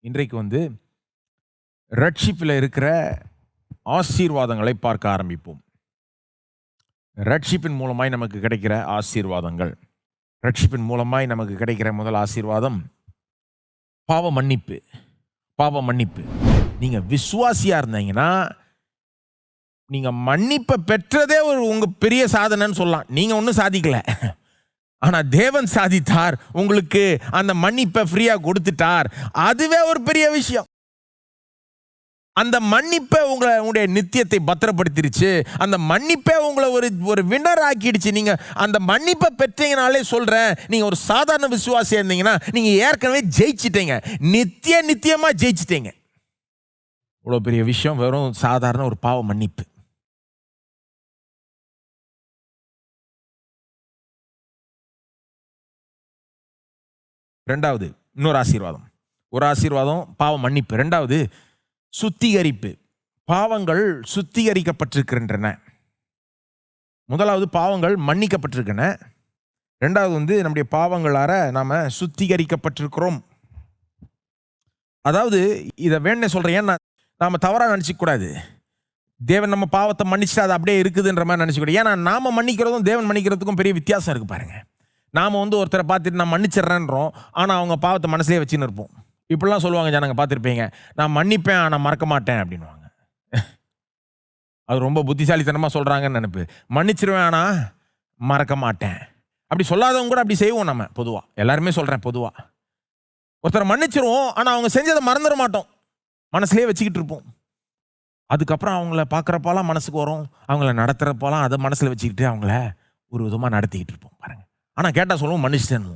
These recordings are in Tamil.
இன்றைக்கு ரட்சிப்பில் இருக்கிற ஆசீர்வாதங்களை பார்க்க ஆரம்பிப்போம். ரட்சிப்பின் மூலமாய் நமக்கு கிடைக்கிற ஆசீர்வாதங்கள். ரட்சிப்பின் மூலமாய் நமக்கு கிடைக்கிற முதல் ஆசீர்வாதம் பாவ மன்னிப்பு. பாவ மன்னிப்பு. நீங்கள் விசுவாசியாக இருந்தீங்கன்னா நீங்கள் மன்னிப்பை பெற்றதே உங்க பெரிய சாதனைன்னு சொல்லலாம். நீங்கள் ஒன்றும் சாதிக்கலை, ஆனால் தேவன் சாதித்தார். உங்களுக்கு அந்த மன்னிப்பை ஃப்ரீயாக கொடுத்துட்டார். அதுவே ஒரு பெரிய விஷயம். அந்த மன்னிப்பை உங்களுடைய நித்தியத்தை பத்திரப்படுத்திருச்சு. அந்த மன்னிப்பை உங்களை ஒரு வினர் ஆக்கிடுச்சு. நீங்கள் அந்த மன்னிப்பை பெற்றீங்கனாலே சொல்கிறேன், நீங்கள் ஒரு சாதாரண விசுவாசியாக இருந்தீங்கன்னா நீங்கள் ஏற்கனவே ஜெயிச்சிட்டீங்க. நித்தியமாக ஜெயிச்சிட்டீங்க. இவ்வளோ பெரிய விஷயம் வெறும் சாதாரண ஒரு பாவ மன்னிப்பு. ரெண்டாவது இன்னொரு ஆசீர்வாதம். ஒரு ஆசீர்வாதம் பாவ மன்னிப்பு. ரெண்டாவது சுத்திகரிப்பு. பாவங்கள் சுத்திகரிக்கப்பட்டிருக்கின்றன. முதலாவது பாவங்கள் மன்னிக்கப்பட்டிருக்கின்றன. ரெண்டாவது நம்முடைய பாவங்களார நாம் சுத்திகரிக்கப்பட்டிருக்கிறோம். அதாவது இதை வேணே சொல்கிறேன், ஏன்னா நாம் தவறாக நினச்சிக்கூடாது. தேவன் நம்ம பாவத்தை மன்னிச்சுட்டு அது அப்படியே இருக்குதுன்ற மாதிரி நினச்சிக்கூடாது. ஏன்னா நாம் மன்னிக்கிறதும் தேவன் மன்னிக்கிறதுக்கும் பெரிய வித்தியாசம் இருக்குது பாருங்கள். நாம் ஒருத்தரை பார்த்துட்டு நான் மன்னிச்சிட்றேன்றோம், ஆனால் அவங்க பாவத்தை மனசுலேயே வச்சுன்னு இருப்போம். இப்படிலாம் சொல்லுவாங்க ஜனங்க, பார்த்துருப்பீங்க. நான் மன்னிப்பேன் ஆனால் மறக்க மாட்டேன் அப்படின்வாங்க. அது ரொம்ப புத்திசாலித்தனமாக சொல்கிறாங்கன்னு நினைப்பு. மன்னிச்சிருவேன் ஆனால் மறக்க மாட்டேன். அப்படி சொல்லாதவங்க கூட அப்படி செய்வோம். நம்ம பொதுவாக எல்லாருமே சொல்கிறேன், பொதுவாக ஒருத்தரை மன்னிச்சிருவோம், ஆனால் அவங்க செஞ்சதை மறந்துட மாட்டோம், மனசுலேயே வச்சுக்கிட்டு இருப்போம். அதுக்கப்புறம் அவங்கள பார்க்குறப்பெல்லாம் மனசுக்கு வரும், அவங்கள நடத்துகிறப்பெல்லாம் அதை மனசில் வச்சுக்கிட்டு அவங்கள ஒரு விதமாக நடத்திக்கிட்டு இருப்போம் பாருங்கள். ஆனால் கேட்டால் சொல்லுவோம் மன்னிச்சிட்டேன்னு.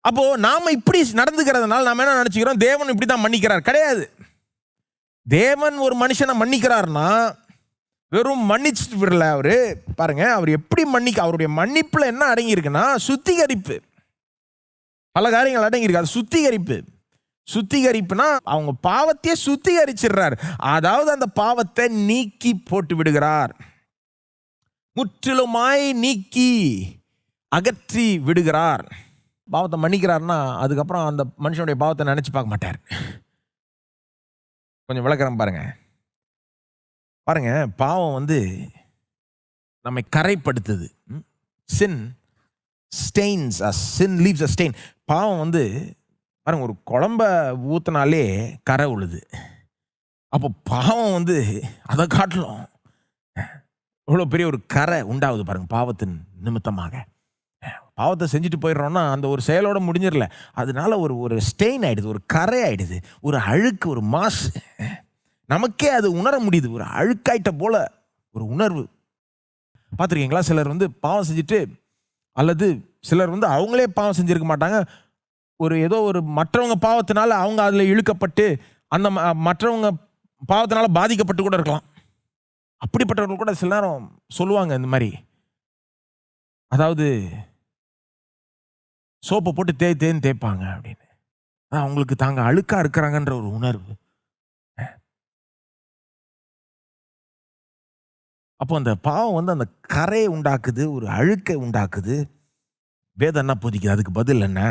அப்போது நாம் இப்படி நடந்துக்கிறதுனால நாம் என்ன நினச்சிக்கிறோம், தேவன் இப்படி தான் மன்னிக்கிறார். கிடையாது. தேவன் ஒரு மனுஷனை மன்னிக்கிறார்னா வெறும் மன்னிச்சுட்டு விடல. அவர் பாருங்க, அவர் எப்படி அவருடைய மன்னிப்பில் என்ன அடங்கியிருக்குன்னா சுத்திகரிப்பு. பல காரியங்கள் அடங்கியிருக்கு. அது சுத்திகரிப்பு. சுத்திகரிப்புனா அவங்க பாவத்தையே சுத்திகரிச்சிடுறார். அதாவது அந்த பாவத்தை நீக்கி போட்டு விடுகிறார், முற்றிலுமாய் நீக்கி அகற்றி விடுகிறார். பாவத்தை மன்னிக்கிறார்னா அதுக்கப்புறம் அந்த மனுஷனுடைய பாவத்தை நினைச்சு பார்க்க மாட்டார். கொஞ்சம் விளக்குறேன் பாருங்க. பாருங்க, பாவம் நம்மை கரைப்படுத்துது. sin stains us. sin leaves a stain. பாவம் பாருங்க, ஒரு குழம்ப ஊத்தினாலே கரை உழுது. அப்போ பாவம் அதை காட்டலும் இவ்வளோ பெரிய ஒரு கரை உண்டாகுது பாருங்க பாவத்தின் நிமித்தமாக. பாவத்தை செஞ்சுட்டு போயிடுறோம்னா அந்த ஒரு செயலோட முடிஞ்சிடல, அதனால ஒரு ஸ்டெயின் ஆகிடுது, ஒரு கரை ஆகிடுது, ஒரு அழுக்கு, ஒரு மாசு. நமக்கே அது உணர முடியுது, ஒரு அழுக்காயிட்ட போல ஒரு உணர்வு. பார்த்துருக்கீங்களா? சிலர் பாவம் செஞ்சுட்டு, அல்லது சிலர் அவங்களே பாவம் செஞ்சுருக்க மாட்டாங்க, ஏதோ ஒரு மற்றவங்க பாவத்தினால அவங்க அதில் இழுக்கப்பட்டு அந்த மற்றவங்க பாவத்தினால பாதிக்கப்பட்டு கூட இருக்கலாம். அப்படிப்பட்டவர்கள் கூட சில நேரம் சொல்லுவாங்க இந்த மாதிரி, அதாவது சோப்பை போட்டு தேய்ன்னு தேய்ப்பாங்க அப்படின்னு. அவங்களுக்கு தாங்க அழுக்கா இருக்கிறாங்கன்ற ஒரு உணர்வு. அப்போ அந்த பாவம் அந்த கரையை உண்டாக்குது, ஒரு அழுக்கை உண்டாக்குது. வேதம் என்ன போதிக்குது? அதுக்கு பதில் என்ன?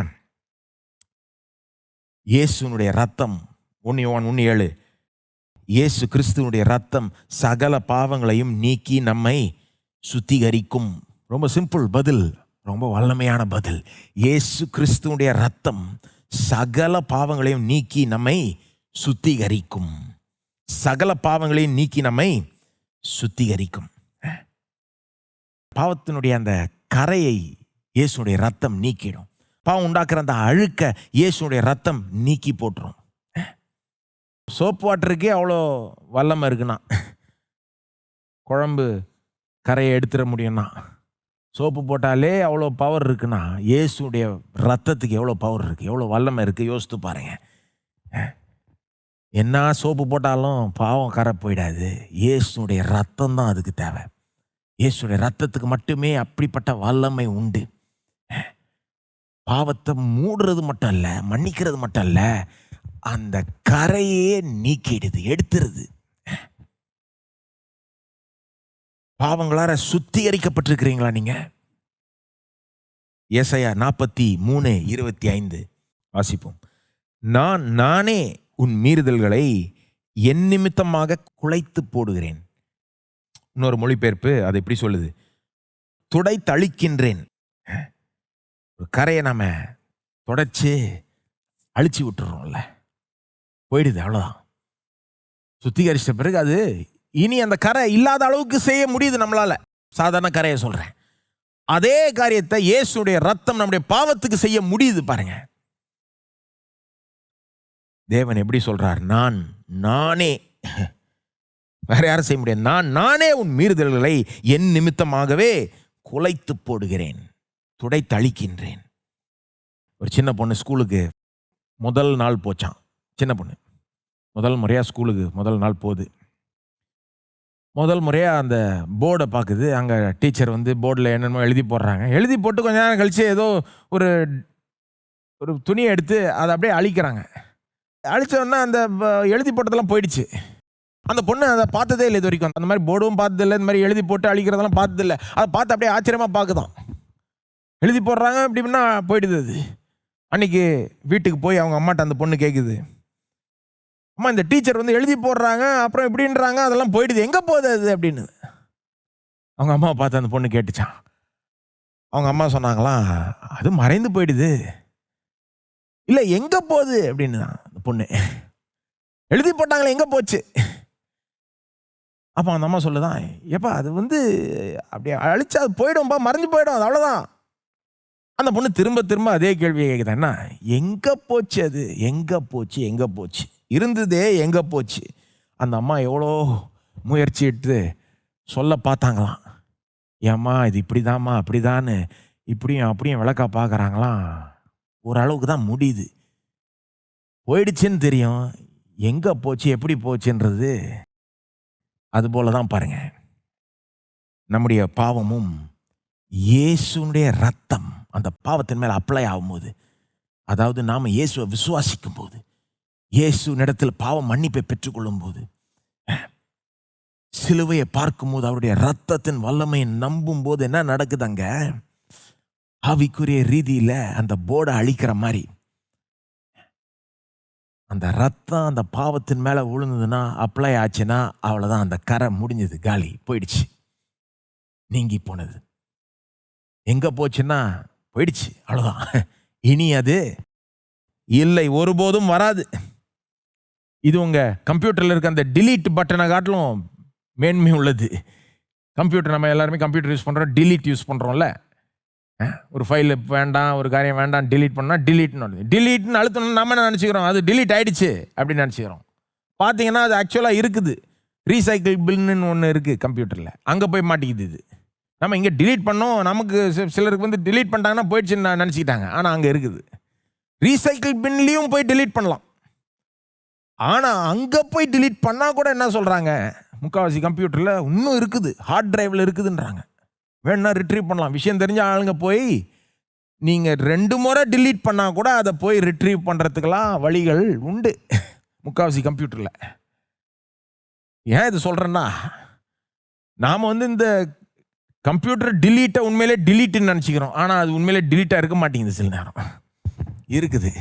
இயேசுனுடைய ரத்தம். 1 யோவான் 1:7. இயேசு கிறிஸ்துவனுடைய ரத்தம் சகல பாவங்களையும் நீக்கி நம்மை சுத்திகரிக்கும். ரொம்ப சிம்பிள் பதில், ரொம்ப வல்லமையான பதில். இயேசு கிறிஸ்துவனுடைய ரத்தம் சகல பாவங்களையும் நீக்கி நம்மை சுத்திகரிக்கும். சகல பாவங்களையும் நீக்கி நம்மை சுத்திகரிக்கும். பாவத்தினுடைய அந்த கரையை இயேசுடைய ரத்தம் நீக்கிடும். பாவம் உண்டாக்குற அந்த அழுக்க இயேசுடைய ரத்தம் நீக்கி போட்டுரும். சோப்பு வாட்டருக்கே அவ்வளோ வல்லமை இருக்குன்னா, குழம்பு கரையை எடுத்துட முடியும்னா, சோப்பு போட்டாலே அவ்வளோ பவர் இருக்குன்னா, இயேசுடைய ரத்தத்துக்கு எவ்வளோ பவர் இருக்குது, எவ்வளோ வல்லமை இருக்குது. யோசித்து பாருங்க. என்ன சோப்பு போட்டாலும் பாவம் கரை போயிடாது. இயேசுடைய ரத்தம் தான் அதுக்கு தேவை. இயேசுடைய ரத்தத்துக்கு மட்டுமே அப்படிப்பட்ட வல்லமை உண்டு. பாவத்தை மூடுறது மட்டும் இல்லை, மன்னிக்கிறது மட்டும் இல்லை, அந்த கரையே நீக்கிடுது, எடுத்துருது. பாவங்களார சுத்திகரிக்கப்பட்டிருக்கிறீங்களா நீங்க? ஏசாயா 43:25 வாசிப்போம். நானே உன் மீறுதல்களை என் நிமித்தமாக குலைத்து போடுகிறேன். இன்னொரு மொழிபெயர்ப்பு அதை எப்படி சொல்லுது? துடைத்தழிக்கின்றேன். ஒரு கரையை நாம தொடச்சு அழிச்சு விட்டுறோம்ல, போயிடுது, அவ்வளோதான். சுத்திகரிச்ச பிறகு அது இனி அந்த கரை இல்லாத அளவுக்கு செய்ய முடியுது நம்மளால. சாதாரண கரையை சொல்றேன். அதே காரியத்தை இயேசுடைய ரத்தம் நம்முடைய பாவத்துக்கு செய்ய முடியுது பாருங்க. தேவன் எப்படி சொல்றார்? நானே, வேற யாரும் செய்ய முடியாது. நானே உன் மீறுதல்களை என் நிமித்தமாகவே குலைத்து போடுகிறேன், துடைத்தழிக்கின்றேன். ஒரு சின்ன பொண்ணு ஸ்கூலுக்கு முதல் நாள் போச்சான். சின்ன பொண்ணு முதல் முறையாக ஸ்கூலுக்கு முதல் நாள் போகுது. முதல் முறையாக அந்த போர்டை பார்க்குது. அங்கே டீச்சர் வந்து போர்டில் என்னென்னமோ எழுதி போடுறாங்க. எழுதி போட்டு கொஞ்ச நேரம் கழித்து ஏதோ ஒரு துணியை எடுத்து அதை அப்படியே அழிக்கிறாங்க. அழிச்சோன்னா அந்த எழுதி போட்டதெல்லாம் போயிடுச்சு. அந்த பொண்ணு அதை பார்த்ததே இல்லை இது வரைக்கும். அந்த மாதிரி போர்டும் பார்த்ததில்லை, இந்த மாதிரி எழுதி போட்டு அழிக்கிறதெல்லாம் பார்த்ததில்லை. அதை பார்த்து அப்படியே ஆச்சரியமாக பார்க்குதான். எழுதி போடுறாங்க, இப்படின்னா போயிடுது அது. அன்றைக்கி வீட்டுக்கு போய் அவங்க அம்மாட்ட அந்த பொண்ணு கேட்குது, அம்மா இந்த டீச்சர் வந்து எழுதி போடுறாங்க, அப்புறம் எப்படின்றாங்க, அதெல்லாம் போயிடுது, எங்கே போகுது அது அப்படின்னு. அவங்க அம்மாவை பார்த்து அந்த பொண்ணு கேட்டுச்சான். அவங்க அம்மா சொன்னாங்களாம், அது மறைந்து போயிடுது. இல்லை எங்கே போகுது அப்படின்னு தான் அந்த பொண்ணு. எழுதி போட்டாங்களே, எங்கே போச்சு? அப்போ அந்த அம்மா சொல்லுதான், ஏப்பா அது வந்து அப்படியே அழிச்சா அது போயிடும்பா, மறைஞ்சு போயிடும், அது அவ்வளோதான். அந்த பொண்ணு திரும்ப திரும்ப அதே கேள்வியை கேட்குதான்னா, எங்கே போச்சு அது, எங்கே போச்சு, எங்கே போச்சு, இருந்ததே எங்கே போச்சு? அந்த அம்மா எவ்வளோ முயற்சி எடுத்து சொல்ல பார்த்தாங்களாம். ஏம்மா இது இப்படிதாம்மா அப்படிதான்னு இப்படியும் அப்படியும் விளக்கா பார்க்குறாங்களாம். ஓரளவுக்கு தான் முடியுது. போயிடுச்சுன்னு தெரியும், எங்கே போச்சு எப்படி போச்சுன்றது அதுபோல தான் பாருங்க. நம்முடைய பாவமும் இயேசுடைய ரத்தம் அந்த பாவத்தின் மேலே அப்ளை ஆகும்போது, அதாவது நாம் இயேசுவை விசுவாசிக்கும் போது, இயேசுவினிடத்தில் பாவ மன்னிப்பை பெற்றுக்கொள்ளும் போது, சிலுவையை பார்க்கும்போது, அவருடைய ரத்தத்தின் வல்லமையை நம்பும் போது என்ன நடக்குதுங்க? ஆவிக்குரிய ரீதியில் அந்த போர்டை அழிக்கிற மாதிரி அந்த ரத்தம் அந்த பாவத்தின் மேலே விழுந்ததுன்னா, அப்ளை ஆச்சுன்னா அவ்வளோதான், அந்த கரை முடிஞ்சது, காலி, போயிடுச்சு, நீங்கி போனது. எங்கே போச்சுன்னா போயிடுச்சு, அவ்வளோதான். இனி அது இல்லை, ஒருபோதும் வராது. இது உங்கள் கம்ப்யூட்டரில் இருக்க அந்த டிலீட் பட்டனை காட்டிலும் மேன்மை உள்ளது. கம்ப்யூட்டர், நம்ம எல்லாருமே கம்ப்யூட்டர் யூஸ் பண்ணுறோம், டிலீட் யூஸ் பண்ணுறோம்ல. ஒரு ஃபைல் வேண்டாம், ஒரு காரியம் வேண்டாம், டிலீட் பண்ணால் டிலீட்னு அழுத்தணும். நம்ம என்ன நினச்சிக்கிறோம், அது டிலீட் ஆகிடுச்சு அப்படின்னு நினச்சிக்கிறோம். பார்த்தீங்கன்னா அது ஆக்சுவலாக இருக்குது, ரீசைக்கிள் பின்னு ஒன்று இருக்குது கம்ப்யூட்டரில், அங்கே போய் மாட்டிக்குது. இது நம்ம இங்கே டிலீட் பண்ணோம், நமக்கு சிலருக்கு வந்து டிலீட் பண்ணிட்டாங்கன்னா போயிடுச்சுன்னு நினச்சிக்கிட்டாங்க. ஆனால் அங்கே இருக்குது, ரீசைக்கிள் பின்லேயும் போய் டிலீட் பண்ணலாம். ஆனால் அங்கே போய் டிலீட் பண்ணால் கூட என்ன சொல்கிறாங்க, முக்கால்வாசி கம்ப்யூட்டரில் இன்னும் இருக்குது, ஹார்ட் டிரைவில் இருக்குதுன்றாங்க. வேணும்னா ரிட்ரீவ் பண்ணலாம். விஷயம் தெரிஞ்ச ஆளுங்க போய் நீங்கள் 2 முறை டிலீட் பண்ணால் கூட அதை போய் ரிட்ரீவ் பண்ணுறதுக்கெல்லாம் வழிகள் உண்டு முக்கால்வாசி கம்ப்யூட்டரில். ஏன் இது சொல்கிறேன்னா, நாம் வந்து இந்த கம்ப்யூட்டர் டிலீட்டை உண்மையிலே டிலீட்டுன்னு நினச்சிக்கிறோம். ஆனால் அது உண்மையிலே டிலீட்டாக இருக்க மாட்டேங்குது, சில நேரம் இருக்குது.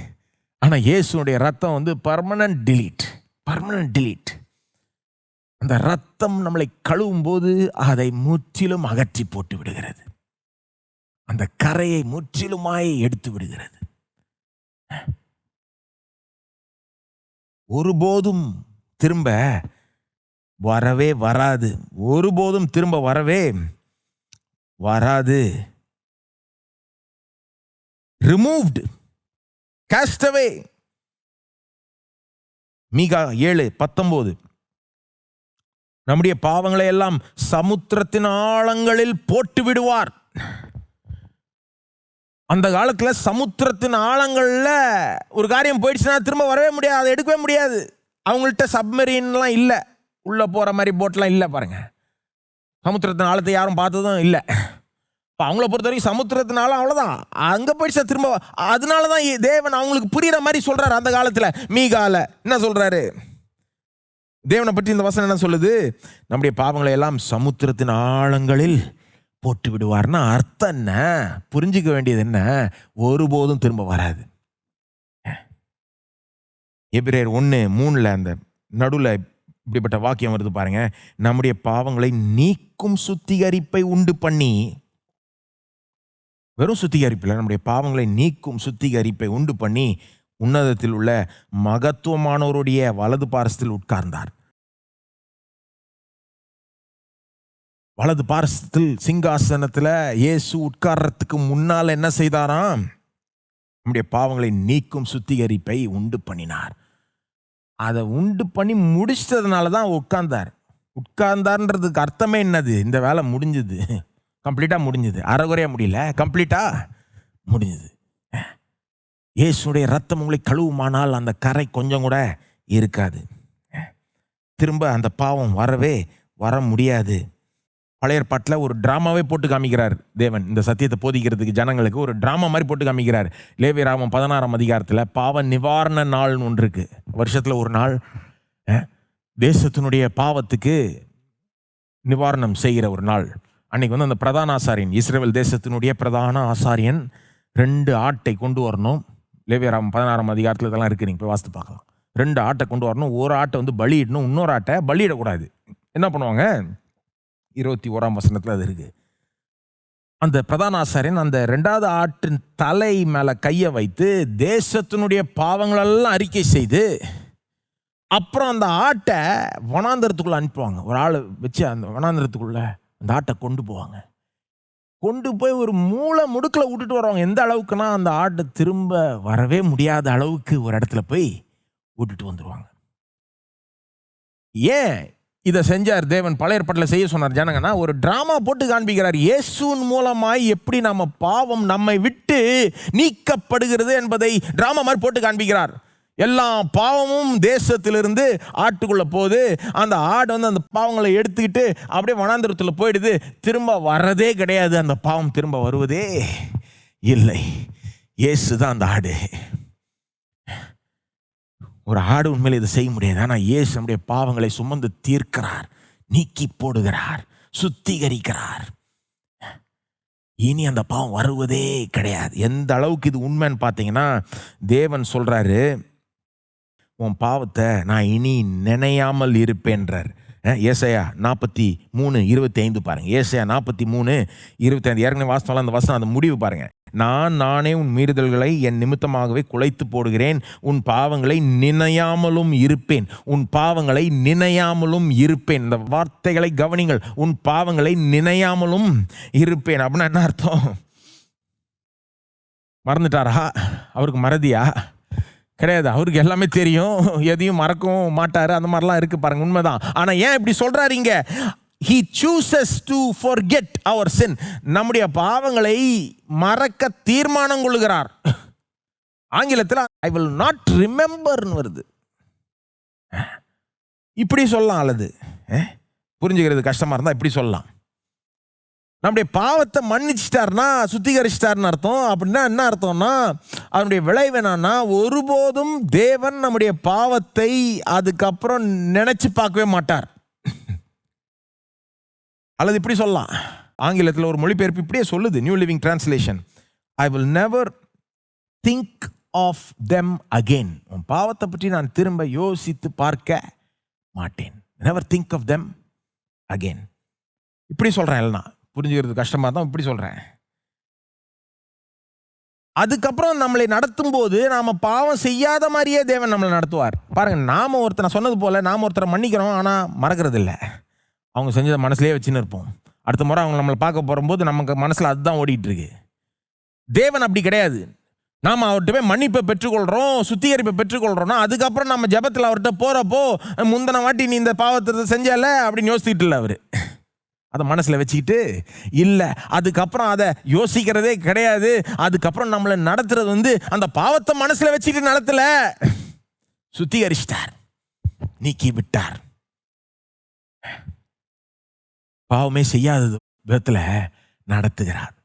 ஆனால் இயேசுடைய ரத்தம் வந்து பர்மனன்ட் டிலீட். அந்த ரத்தம் நம்மளை கழுவும் போது அதை முற்றிலும் அகற்றி போட்டு விடுகிறது, அந்த கரையை முற்றிலுமாய் எடுத்து விடுகிறது. ஒருபோதும் திரும்ப வரவே வராது, ஒருபோதும் திரும்ப வரவே வராது. Removed, cast away. மீகா 7:19, நம்முடைய பாவங்களை எல்லாம் சமுத்திரத்தின் ஆழங்களில் போட்டு விடுவார். அந்த காலத்தில் சமுத்திரத்தின் ஆழங்களில் ஒரு காரியம் போயிடுச்சுன்னா திரும்ப வரவே முடியாது, அதை எடுக்கவே முடியாது. அவங்கள்ட்ட சப்மரீன்லாம் இல்லை, உள்ளே போகிற மாதிரி போட்லாம் இல்லை பாருங்க. சமுத்திரத்தின் ஆழத்தை யாரும் பார்த்ததும் இல்லை. இப்போ அவங்கள பொறுத்த வரைக்கும் சமுத்திரத்தினால அவ்வளோதான், அங்கே போயிடுச்சா திரும்ப. அதனால தான் தேவன் அவங்களுக்கு புரிகிற மாதிரி சொல்கிறார். அந்த காலத்தில் மீகால என்ன சொல்கிறாரு, தேவனை பற்றி இந்த வசனம் என்ன சொல்லுது, நம்முடைய பாவங்களை எல்லாம் சமுத்திரத்தின் ஆழங்களில் போட்டு விடுவார்னா அர்த்தம் என்ன, புரிஞ்சிக்க வேண்டியது என்ன, ஒருபோதும் திரும்ப வராது. எபிரேயர் 1:3 அந்த நடுவில் இப்படிப்பட்ட வாக்கியம் வருது பாருங்க. நம்முடைய பாவங்களை நீக்கும் சுத்திகரிப்பை உண்டு பண்ணி, வெறும் சுத்திகரிப்பில், நம்முடைய பாவங்களை நீக்கும் சுத்திகரிப்பை உண்டு பண்ணி உன்னதத்தில் உள்ள மகத்துவமானவருடைய வலது பாரசத்தில் உட்கார்ந்தார். வலது பாரசத்தில் சிங்காசனத்தில் இயேசு உட்கார்றதுக்கு முன்னால் என்ன செய்தாராம்? நம்முடைய பாவங்களை நீக்கும் சுத்திகரிப்பை உண்டு பண்ணினார். அதை உண்டு பண்ணி முடிச்சதுனால தான் உட்கார்ந்தார்ன்றதுக்கு அர்த்தமே என்னது? இந்த வேலை முடிஞ்சது, கம்ப்ளீட்டாக முடிஞ்சது. அரைகுறையாக முடியல, கம்ப்ளீட்டாக முடிஞ்சது. இயேசுடைய ரத்தம் உங்களை கழுவுமானால் அந்த கரை கொஞ்சம் கூட இருக்காது. திரும்ப அந்த பாவம் வர முடியாது. பழைய ஏற்பாட்டில் ஒரு டிராமாவே போட்டு காமிக்கிறார் தேவன். இந்த சத்தியத்தை போதிக்கிறதுக்கு ஜனங்களுக்கு ஒரு டிராமா மாதிரி போட்டு காமிக்கிறார். லேவியராகமம் 16ஆம் அதிகாரத்தில் பாவ நிவாரண நாள்னு ஒன்று இருக்கு. வருஷத்தில் ஒரு நாள் தேசத்தினுடைய பாவத்துக்கு நிவாரணம் செய்கிற ஒரு நாள். அன்னைக்கு அந்த பிரதான ஆசாரியன், இஸ்ரவேல் தேசத்தினுடைய பிரதான ஆசாரியன் 2 ஆட்டை கொண்டு வரணும். லேவியராகமம் 16ஆம் அதிகாரத்தில் இதெல்லாம் இருக்குது, நீங்கள் போய் வாசித்து பார்க்கலாம். 2 ஆட்டை கொண்டு வரணும். ஒரு ஆட்டை பலியிடணும், இன்னொரு ஆட்டை பலியிடக்கூடாது. என்ன பண்ணுவாங்க? 21ஆம் வசனத்தில் அது இருக்கு. அந்த பிரதான ஆசாரியன் அந்த 2வது ஆட்டின் தலை மேலே கையை வைத்து தேசத்தினுடைய பாவங்களெல்லாம் அறிக்கை செய்து, அப்புறம் அந்த ஆட்டை வனாந்தரத்துக்குள்ளே அனுப்புவாங்க. ஒரு ஆளை வச்சு அந்த வனாந்தரத்துக்குள்ளே அந்த ஆட்டை கொண்டு போவாங்க. கொண்டு போய் ஒரு மூளை முடுக்கில் விட்டுட்டு வருவாங்க. எந்த அளவுக்குன்னா அந்த ஆட்டை திரும்ப வரவே முடியாத அளவுக்கு ஒரு இடத்துல போய் விட்டுட்டு வந்துடுவாங்க. ஏன் இதை செஞ்சார் தேவன்? பழைய ஏற்பாட்டில் செய்ய சொன்னார் ஜனங்கன்னா, ஒரு டிராமா போட்டு காண்பிக்கிறார். இயேசுவின் மூலமாய் எப்படி நம்ம பாவம் நம்மை விட்டு நீக்கப்படுகிறது என்பதை டிராமா மாதிரி போட்டு காண்பிக்கிறார். எல்லா பாவமும் தேசத்திலிருந்து ஆட்டுக்குள்ள போகுது. அந்த ஆடு அந்த பாவங்களை எடுத்துக்கிட்டு அப்படியே வனாந்தரத்தில் போயிடுது. திரும்ப வர்றதே கிடையாது. அந்த பாவம் திரும்ப வருவதே இல்லை. இயேசு தான் அந்த ஆடு. ஒரு ஆடு உண்மையில் இதை செய்ய முடியாது. ஆனால் இயேசு நம்முடைய பாவங்களை சுமந்து தீர்க்கிறார், நீக்கி போடுகிறார், சுத்திகரிக்கிறார். இனி அந்த பாவம் வருவதே கிடையாது. எந்த அளவுக்கு இது உண்மைன்னு பார்த்தீங்கன்னா, தேவன் சொல்றாரு, உன் பாவத்தை நான் இனி நினையாமல் இருப்பேன்றார். ஏசாயா 43:25 பாருங்க. ஏசாயா 43:25 ஏற்கனவே வாசனம். அந்த வசனம், அந்த முடிவு பாருங்க. நானே உன் மீறுதல்களை என் நிமித்தமாகவே குலைத்து போடுகிறேன், உன் பாவங்களை நினையாமலும் இருப்பேன். உன் பாவங்களை நினையாமலும் இருப்பேன். இந்த வார்த்தைகளை கவனிங்கள். உன் பாவங்களை நினையாமலும் இருப்பேன் அப்படின்னா என்ன அர்த்தம்? மறந்துட்டாரா? அவருக்கு மறதியா? கிடையாது. அவருக்கு எல்லாமே தெரியும், எதையும் மறக்கவும் மாட்டாரு. அந்த மாதிரிலாம் இருக்கு பாருங்க, உண்மைதான். ஆனா ஏன் இப்படி சொல்றாரு இங்க? He chooses to forget our sin. நம்முடைய பாவங்களை மறக்க தீர்மானம் கொள்கிறார். ஆங்கிலத்தில் I will not remember வருது. இப்படி சொல்லலாம், அல்லது புரிஞ்சுக்கிறது கஷ்டமா இருந்தா இப்படி சொல்லலாம். நம்முடைய பாவத்தை மன்னிச்சிட்டார்னா சுத்திகரிச்சிட்டார்னு அர்த்தம். அப்படின்னா என்ன அர்த்தம்னா, அதனுடைய விளைவு என்னன்னா, ஒருபோதும் தேவன் நம்முடைய பாவத்தை அதுக்கப்புறம் நினைச்சு பார்க்கவே மாட்டார். அல்லது இப்படி சொல்லலாம், ஆங்கிலத்தில் ஒரு மொழிபெயர்ப்பு இப்படியே சொல்லுது, New Living Translation, I will never think of them again. உன் பாவத்தை பற்றி நான் திரும்ப யோசித்து பார்க்க மாட்டேன். Never think of them again. இப்படி சொல்றேன், இல்லைனா புரிஞ்சுக்கிறது கஷ்டமா தான் இப்படி சொல்றேன். அதுக்கப்புறம் நம்மளை நடத்தும் போது நாம பாவம் செய்யாத மாதிரியே தேவன் நம்மளை நடத்துவார். பாருங்க, நாம ஒருத்தரை சொன்னது போல நாம ஒருத்தரை மன்னிக்கிறோம், ஆனா மறக்கிறது இல்லை. அவங்க செஞ்சதை மனசுலேயே வச்சுன்னு இருப்போம். அடுத்த முறை அவங்க நம்மளை பார்க்க போகும்போது நமக்கு மனசில் அதுதான் ஓடிட்டு இருக்கு. தேவன் அப்படி கிடையாது. நாம் அவர்கிட்ட போய் மன்னிப்பை பெற்றுக்கொள்கிறோம், சுத்திகரிப்பை பெற்றுக்கொள்கிறோம்னா அதுக்கப்புறம் நம்ம ஜெபத்தில் அவர்கிட்ட போகிறப்போ, முந்தின வாட்டி நீ இந்த பாவத்தை செஞ்சால அப்படின்னு யோசிச்சுட்டு இல்லை. அவர் அதை மனசில் வச்சுக்கிட்டு இல்லை. அதுக்கப்புறம் அதை யோசிக்கிறதே கிடையாது. அதுக்கப்புறம் நம்மளை நடத்துறது அந்த பாவத்தை மனசில் வச்சுக்கிட்டு நடத்தல, சுத்திகரிச்சிட்டார், நீக்கி விட்டார். பாவமே செய்யாதது விதத்தில் நடத்துகிறார்.